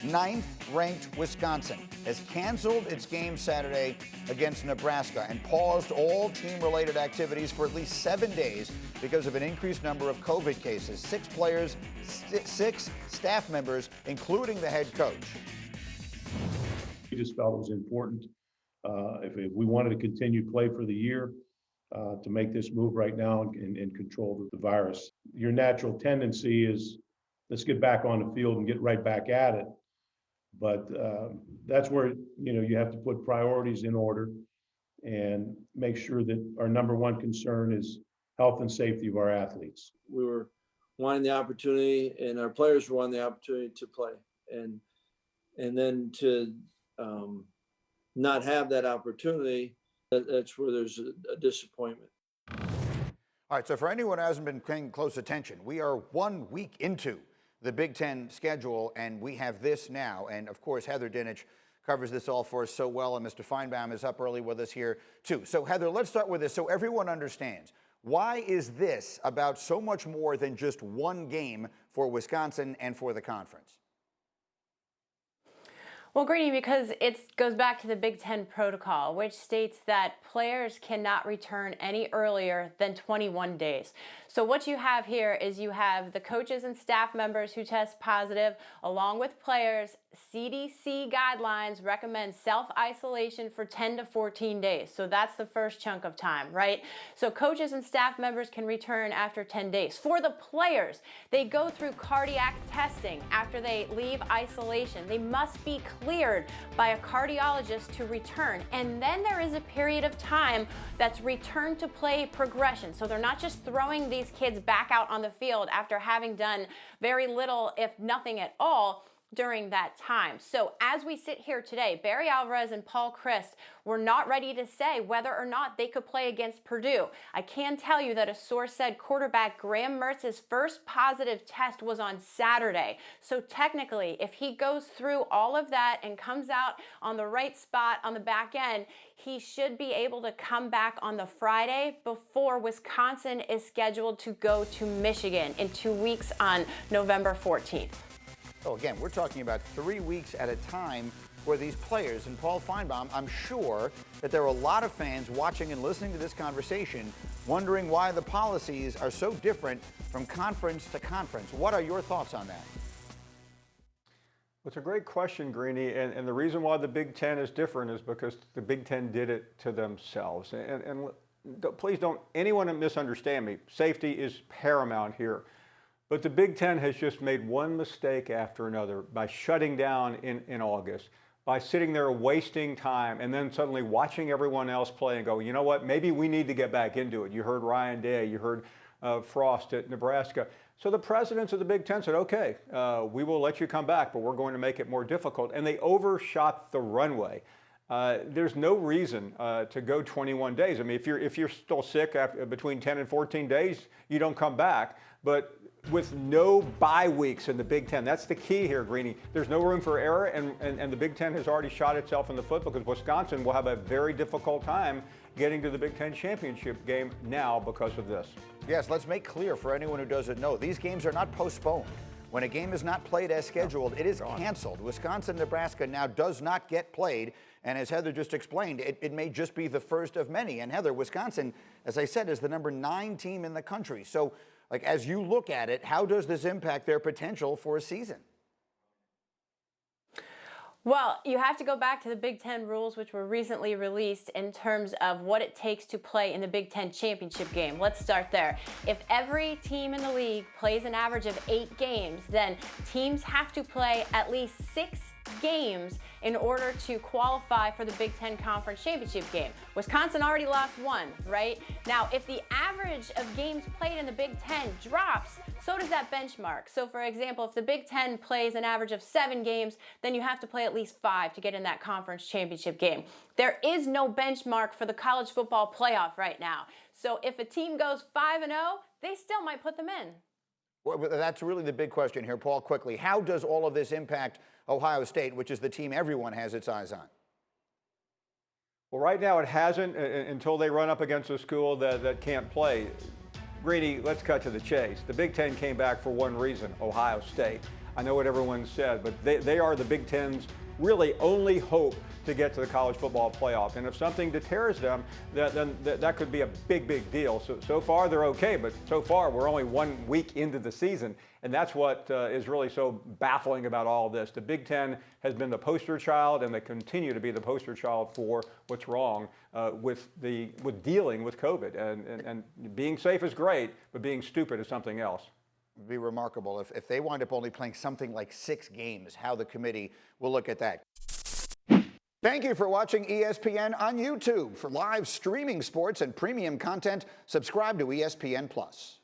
Ninth-ranked Wisconsin has canceled its game Saturday against Nebraska and paused all team-related activities for at least 7 days because of an increased number of COVID cases. 6 players, 6 staff members, including the head coach. We just felt it was important if we wanted to continue play for the year to make this move right now and control the virus. Your natural tendency is let's get back on the field and get right back at it. But that's where you have to put priorities in order and make sure that our number one concern is health and safety of our athletes. We were wanting the opportunity, and our players were wanting the opportunity to play, and then to not have that opportunity, that's where there's a disappointment. All right, so for anyone who hasn't been paying close attention, we are 1 week into the Big Ten schedule, and we have this now. And of course, Heather Dinich covers this all for us so well, and Mr. Finebaum is up early with us here too. So Heather, let's start with this so everyone understands. Why is this about so much more than just one game for Wisconsin and for the conference? Well, Greeny, because it goes back to the Big Ten protocol, which states that players cannot return any earlier than 21 days. So what you have here is you have the coaches and staff members who test positive, along with players. CDC guidelines recommend self-isolation for 10 to 14 days. So that's the first chunk of time, right? So coaches and staff members can return after 10 days. For the players, they go through cardiac testing after they leave isolation. They must be cleared by a cardiologist to return. And then there is a period of time that's return to play progression. So they're not just throwing these kids back out on the field after having done very little, if nothing at all, during that time. So as we sit here today, Barry Alvarez and Paul Chryst were not ready to say whether or not they could play against Purdue. I can tell you that a source said quarterback Graham Mertz's first positive test was on Saturday. So technically, if he goes through all of that and comes out on the right spot on the back end, he should be able to come back on the Friday before Wisconsin is scheduled to go to Michigan in 2 weeks on November 14th. So again, we're talking about 3 weeks at a time for these players. And Paul Finebaum, I'm sure that there are a lot of fans watching and listening to this conversation wondering why the policies are so different from conference to conference. What are your thoughts on that? Well, it's a great question, Greeny, and the reason why the Big Ten is different is because the Big Ten did it to themselves. And please don't anyone misunderstand me. Safety is paramount here. But the Big Ten has just made one mistake after another by shutting down in August, by sitting there wasting time and then suddenly watching everyone else play and go, you know what, maybe we need to get back into it. You heard Ryan Day, you heard Frost at Nebraska. So the presidents of the Big Ten said, okay, we will let you come back, but we're going to make it more difficult. And they overshot the runway. There's no reason to go 21 days. I mean, if you're still sick between 10 and 14 days, you don't come back. But with no bye weeks in the Big Ten, that's the key here, Greeny. There's no room for error, and the Big Ten has already shot itself in the foot because Wisconsin will have a very difficult time getting to the Big Ten championship game now because of this. Yes, let's make clear for anyone who doesn't know, these games are not postponed. When a game is not played as scheduled, it is canceled. Wisconsin-Nebraska now does not get played, and as Heather just explained, it may just be the first of many. And Heather, Wisconsin, as I said, is the number 9 team in the country. So, like, as you look at it, how does this impact their potential for a season? Well, you have to go back to the Big Ten rules, which were recently released in terms of what it takes to play in the Big Ten championship game. Let's start there. If every team in the league plays an average of 8 games, then teams have to play at least 6 games in order to qualify for the Big Ten Conference Championship game. Wisconsin already lost 1, right? Now, if the average of games played in the Big Ten drops, so does that benchmark. So, for example, if the Big Ten plays an average of 7 games, then you have to play at least 5 to get in that conference championship game. There is no benchmark for the college football playoff right now. So if a team goes 5-0, they still might put them in. Well, that's really the big question here, Paul, quickly. How does all of this impact Ohio State, which is the team everyone has its eyes on? Well, right now it hasn't until they run up against a school that can't play. Greeny, let's cut to the chase. The Big Ten came back for one reason, Ohio State. I know what everyone said, but they are the Big Ten's really only hope to get to the college football playoff. And if something deters them, then that could be a big, big deal. So far they're okay, but so far we're only 1 week into the season. And that's what is really so baffling about all this. The Big Ten has been the poster child, and they continue to be the poster child for what's wrong with dealing with COVID. And being safe is great, but being stupid is something else. It'd be remarkable if they wind up only playing something like 6 games, how the committee will look at that. Thank you for watching ESPN on YouTube. For live streaming sports and premium content, subscribe to ESPN+.